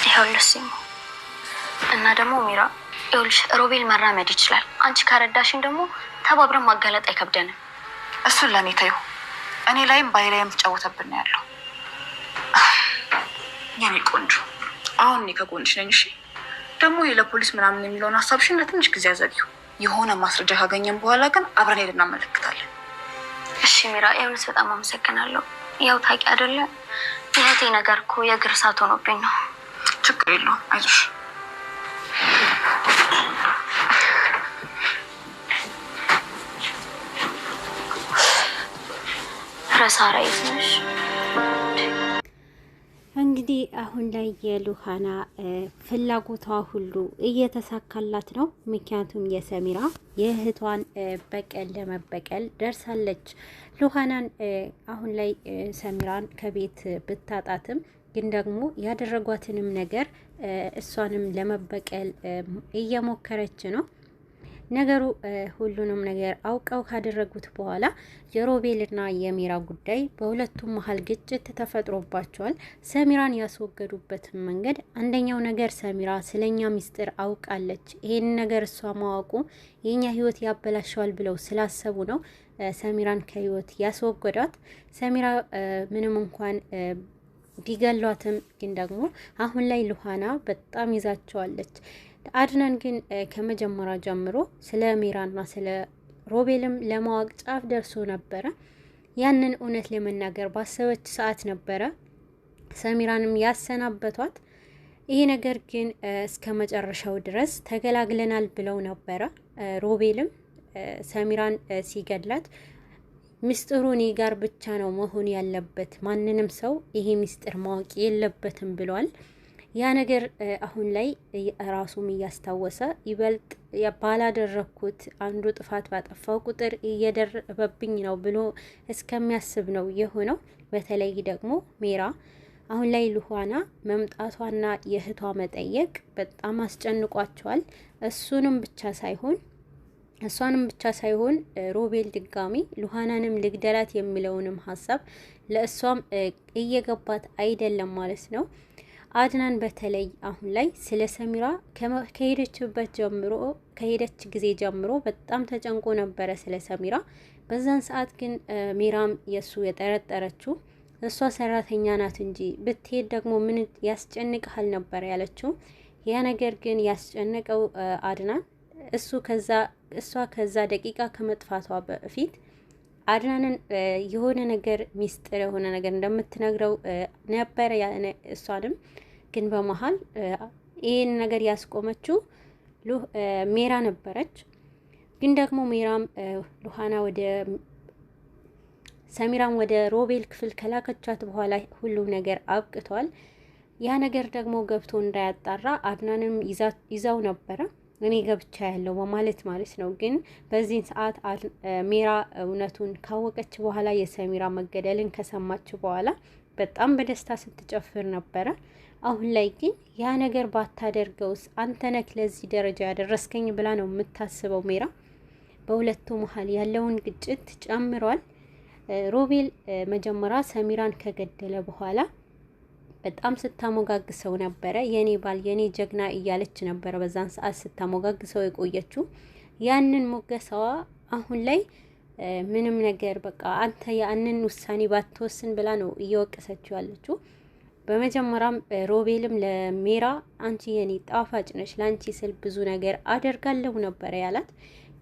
ይኸውልሽ እና ደግሞ ሚራ ይኸውልሽ ሮቤል መራመድ ይችላል። አንቺ ካረዳሽን ደግሞ ተባብረን ማጋለጥ አይከብደንም። እሱን ለኔ ተይው። እኔ ላይም ባይ ላይም ተጫወተብን ነው ያለው። የኔ ቆንጆ አሁን እኔ ከጎንሽ ነኝ። እሺ ደግሞ ለፖሊስ ምናምን የሚለውን ሀሳብሽን ለትንሽ ጊዜ ያዘግዩ። የሆነ ማስረጃ ካገኘን በኋላ ግን አብረን ሄደን እናመለክታለን። እሺ ሚራ፣ የእውነት በጣም አመሰግናለሁ። ያው ታውቂ አይደለ የእህቴ ነገር እኮ የእግር እሳት ሆኖብኝ ነው። ችግር የለውም አይዞሽ። ረሳራ ይዝነሽ። እንግዲህ አሁን ላይ የሉሃና ፍላጎቷ ሁሉ እየተሳካላት ነው። ምክንያቱም የሰሚራ የእህቷን በቀል ለመበቀል ደርሳለች። ሉሃናን አሁን ላይ ሰሚራን ከቤት ብታጣትም ግን ደግሞ ያደረጓትንም ነገር እሷንም ለመበቀል እየሞከረች ነው። ነገሩ ሁሉንም ነገር አውቀው ካደረጉት በኋላ የሮቤልና የሚራ ጉዳይ በሁለቱም መሀል ግጭት ተፈጥሮባቸዋል። ሰሚራን ያስወገዱበትን መንገድ አንደኛው ነገር ሰሚራ ስለኛ ሚስጥር አውቃለች፣ ይሄን ነገር እሷ ማወቁ የኛ ህይወት ያበላሸዋል ብለው ስላሰቡ ነው ሰሚራን ከህይወት ያስወገዷት። ሰሚራ ምንም እንኳን ቢገሏትም ግን ደግሞ አሁን ላይ ሉሃና በጣም ይዛቸዋለች። አድናን ግን ከመጀመሪያ ጀምሮ ስለ ሚራና ስለ ሮቤልም ለማወቅ ጫፍ ደርሶ ነበረ። ያንን እውነት ለመናገር ባሰበች ሰዓት ነበረ ሰሚራንም ያሰናበቷት። ይሄ ነገር ግን እስከ መጨረሻው ድረስ ተገላግለናል ብለው ነበረ። ሮቤልም ሰሚራን ሲገድላት ሚስጥሩ እኔ ጋር ብቻ ነው መሆን ያለበት፣ ማንንም ሰው ይሄ ሚስጥር ማወቅ የለበትም ብሏል። ያ ነገር አሁን ላይ ራሱም እያስታወሰ ይበልጥ ባላደረኩት አንዱ ጥፋት ባጠፋው ቁጥር እየደረበብኝ ነው ብሎ እስከሚያስብ ነው የሆነው። በተለይ ደግሞ ሜራ አሁን ላይ ሉሃና መምጣቷና የእህቷ መጠየቅ በጣም አስጨንቋቸዋል። እሷንም ብቻ ሳይሆን ሮቤል ድጋሚ ሉሃናንም ልግደላት የሚለውንም ሀሳብ ለእሷም እየገባት አይደለም ማለት ነው። አድናን በተለይ አሁን ላይ ስለ ሰሚራ ከሄደች ጊዜ ጀምሮ በጣም ተጨንቆ ነበረ ስለ ሰሚራ። በዛን ሰዓት ግን ሚራም የሱ የጠረጠረችው እሷ ሰራተኛ ናት እንጂ ብትሄድ ደግሞ ምን ያስጨንቅሃል ነበር ያለችው። ያ ነገር ግን ያስጨነቀው አድናን እሷ ከዛ ደቂቃ ከመጥፋቷ በፊት አድናንን የሆነ ነገር ሚስጥር የሆነ ነገር እንደምትነግረው ነበረ። እሷንም ግን በመሀል ይህን ነገር ያስቆመችው ሜራ ነበረች። ግን ደግሞ ሜራም ሉሃና ሰሚራም ወደ ሮቤል ክፍል ከላከቻት በኋላ ሁሉም ነገር አብቅቷል። ያ ነገር ደግሞ ገብቶ እንዳያጣራ አድናንም ይዛው ነበረ። እኔ ገብቻ ያለው በማለት ማለት ነው። ግን በዚህን ሰዓት ሜራ እውነቱን ካወቀች በኋላ የሰሚራ መገደልን ከሰማች በኋላ በጣም በደስታ ስትጨፍር ነበረ። አሁን ላይ ግን ያ ነገር ባታደርገውስ አንተ ነህ ለዚህ ደረጃ ያደረስከኝ ብላ ነው የምታስበው ሜራ። በሁለቱ መሀል ያለውን ግጭት ጨምሯል። ሮቤል መጀመሪያ ሰሚራን ከገደለ በኋላ በጣም ስታሞጋግሰው ነበረ። የኔ ባል የኔ ጀግና እያለች ነበረ በዛን ሰዓት ስታሞጋግሰው የቆየችው። ያንን ሞገሰዋ አሁን ላይ ምንም ነገር በቃ አንተ ያንን ውሳኔ ባትወስን ብላ ነው እየወቀሰችው ያለችው። በመጀመሪያም ሮቤልም ለሜራ አንቺ የኔ ጣፋጭ ነሽ፣ ላንቺ ስል ብዙ ነገር አደርጋለሁ ነበረ ያላት።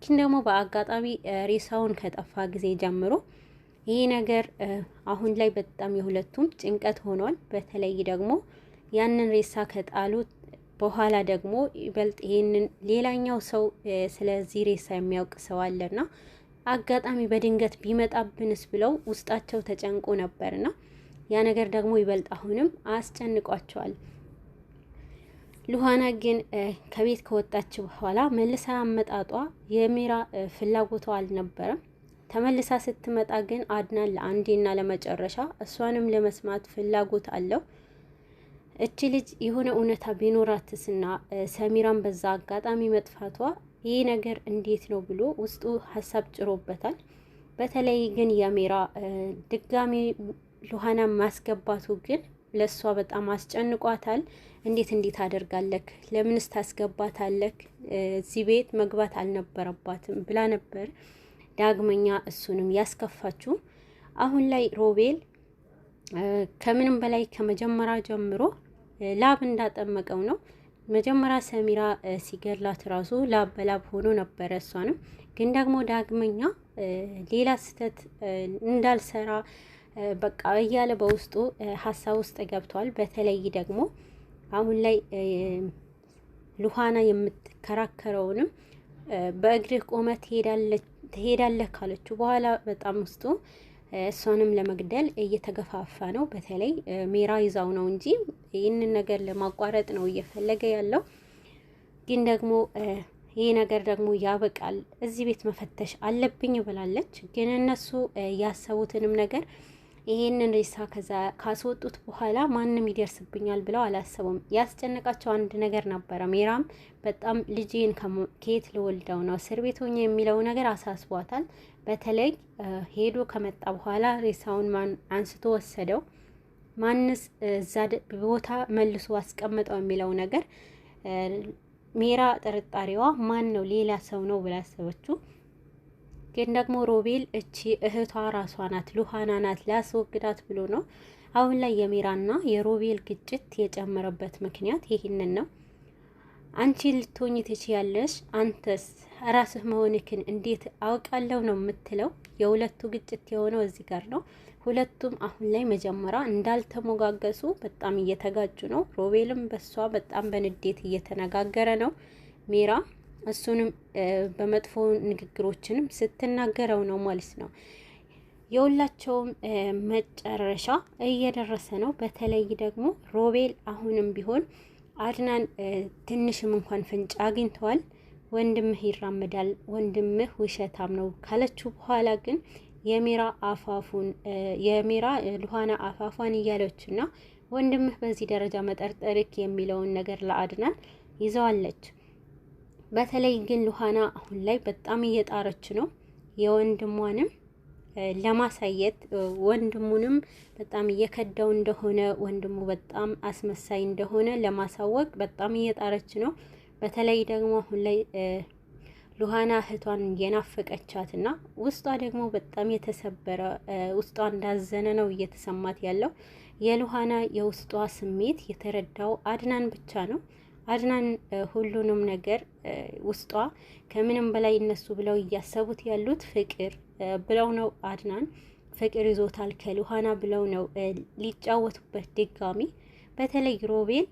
ግን ደግሞ በአጋጣሚ ሬሳውን ከጠፋ ጊዜ ጀምሮ ይሄ ነገር አሁን ላይ በጣም የሁለቱም ጭንቀት ሆኗል። በተለይ ደግሞ ያንን ሬሳ ከጣሉት በኋላ ደግሞ ይበልጥ ይሄንን ሌላኛው ሰው ስለዚህ ሬሳ የሚያውቅ ሰው አለና አጋጣሚ በድንገት ቢመጣብንስ ብለው ውስጣቸው ተጨንቆ ነበርና ያ ነገር ደግሞ ይበልጥ አሁንም አስጨንቋቸዋል። ሉሃና ግን ከቤት ከወጣች በኋላ መልሳ አመጣጧ የሜራ ፍላጎቷ አልነበረም። ተመልሳ ስትመጣ ግን አድናን ለአንዴና ለመጨረሻ እሷንም ለመስማት ፍላጎት አለው። እቺ ልጅ የሆነ እውነታ ቢኖራትስና ሰሚራን በዛ አጋጣሚ መጥፋቷ ይህ ነገር እንዴት ነው ብሎ ውስጡ ሀሳብ ጭሮበታል። በተለይ ግን የሜራ ድጋሚ ሉሃና ማስገባቱ ግን ለሷ በጣም አስጨንቋታል። እንዴት አደርጋለክ? ለምንስ ታስገባታለክ? እዚህ ቤት መግባት አልነበረባትም ብላ ነበር ዳግመኛ እሱንም ያስከፋችው። አሁን ላይ ሮቤል ከምንም በላይ ከመጀመሪያ ጀምሮ ላብ እንዳጠመቀው ነው። መጀመሪያ ሰሚራ ሲገላት ራሱ ላብ በላብ ሆኖ ነበረ። እሷንም ግን ደግሞ ዳግመኛ ሌላ ስህተት እንዳልሰራ በቃ እያለ በውስጡ ሀሳብ ውስጥ ገብቷል። በተለይ ደግሞ አሁን ላይ ሉሃና የምትከራከረውንም በእግርህ ቆመ ትሄዳለህ ካለችው በኋላ በጣም ውስጡ እሷንም ለመግደል እየተገፋፋ ነው። በተለይ ሜራ ይዛው ነው እንጂ ይህንን ነገር ለማቋረጥ ነው እየፈለገ ያለው። ግን ደግሞ ይህ ነገር ደግሞ ያበቃል፣ እዚህ ቤት መፈተሽ አለብኝ ብላለች። ግን እነሱ ያሰቡትንም ነገር ይሄንን ሬሳ ከዛ ካስወጡት በኋላ ማንም ይደርስብኛል ብለው አላሰቡም። ያስጨነቃቸው አንድ ነገር ነበረ። ሜራም በጣም ልጄን ከየት ልወልደው ነው እስር ቤት ሆኜ የሚለው ነገር አሳስቧታል። በተለይ ሄዶ ከመጣ በኋላ ሬሳውን ማን አንስቶ ወሰደው፣ ማንስ እዛ ቦታ መልሶ አስቀመጠው የሚለው ነገር ሜራ ጥርጣሬዋ ማን ነው ሌላ ሰው ነው ብላ አሰበችው። ግን ደግሞ ሮቤል እቺ እህቷ ራሷ ናት ሉሃና ናት ላስወግዳት ብሎ ነው። አሁን ላይ የሜራና የሮቤል ግጭት የጨመረበት ምክንያት ይህንን ነው። አንቺ ልትሆኚ ትችያለሽ፣ አንተስ ራስህ መሆንክን እንዴት አውቃለሁ ነው የምትለው። የሁለቱ ግጭት የሆነው እዚህ ጋር ነው። ሁለቱም አሁን ላይ መጀመሪያ እንዳልተሞጋገሱ በጣም እየተጋጩ ነው። ሮቤልም በሷ በጣም በንዴት እየተነጋገረ ነው። ሜራ እሱንም በመጥፎ ንግግሮችንም ስትናገረው ነው ማለት ነው። የሁላቸውም መጨረሻ እየደረሰ ነው። በተለይ ደግሞ ሮቤል አሁንም ቢሆን አድናን ትንሽም እንኳን ፍንጭ አግኝተዋል። ወንድምህ ይራመዳል፣ ወንድምህ ውሸታም ነው ካለችው በኋላ ግን የሜራ ሉሃና አፋፏን እያለችና ወንድምህ በዚህ ደረጃ መጠርጠርክ የሚለውን ነገር ለአድናን ይዘዋለች። በተለይ ግን ሉሃና አሁን ላይ በጣም እየጣረች ነው የወንድሟንም ለማሳየት ወንድሙንም በጣም እየከዳው እንደሆነ ወንድሙ በጣም አስመሳይ እንደሆነ ለማሳወቅ በጣም እየጣረች ነው። በተለይ ደግሞ አሁን ላይ ሉሃና እህቷን የናፈቀቻትና ውስጧ ደግሞ በጣም የተሰበረ ውስጧ እንዳዘነ ነው እየተሰማት ያለው። የሉሃና የውስጧ ስሜት የተረዳው አድናን ብቻ ነው። አድናን ሁሉንም ነገር ውስጧ ከምንም በላይ እነሱ ብለው እያሰቡት ያሉት ፍቅር ብለው ነው። አድናን ፍቅር ይዞታል ከሉሃና ብለው ነው ሊጫወቱበት ድጋሚ። በተለይ ሮቤል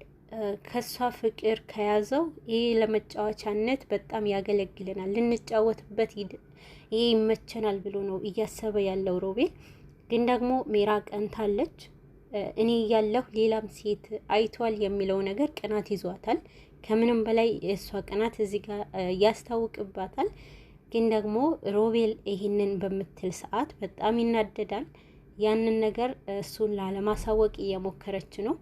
ከሷ ፍቅር ከያዘው ይህ ለመጫወቻነት በጣም ያገለግለናል፣ ልንጫወትበት ይህ ይመቸናል ብሎ ነው እያሰበ ያለው ሮቤል። ግን ደግሞ ሜራ ቀንታለች። እኔ ያለሁ ሌላም ሴት አይቷል የሚለው ነገር ቅናት ይዟታል። ከምንም በላይ የእሷ ቅናት እዚህ ጋር ያስታውቅባታል። ግን ደግሞ ሮቤል ይህንን በምትል ሰዓት በጣም ይናደዳል። ያንን ነገር እሱን ላለማሳወቅ እየሞከረች ነው።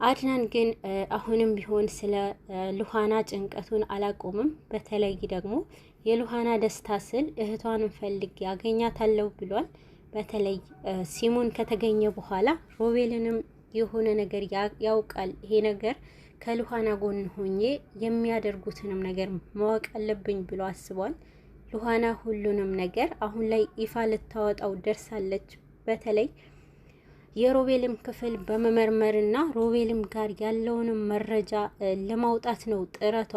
አድናን ግን አሁንም ቢሆን ስለ ሉሃና ጭንቀቱን አላቆምም። በተለይ ደግሞ የሉሃና ደስታ ስል እህቷን ፈልግ ያገኛታለሁ ብሏል። በተለይ ሲሙን ከተገኘ በኋላ ሮቤልንም የሆነ ነገር ያውቃል። ይሄ ነገር ከሉሃና ጎን ሆኜ የሚያደርጉትንም ነገር ማወቅ አለብኝ ብሎ አስቧል። ሉሃና ሁሉንም ነገር አሁን ላይ ይፋ ልታወጣው ደርሳለች። በተለይ የሮቤልም ክፍል በመመርመርና ሮቤልም ጋር ያለውንም መረጃ ለማውጣት ነው ጥረቷ።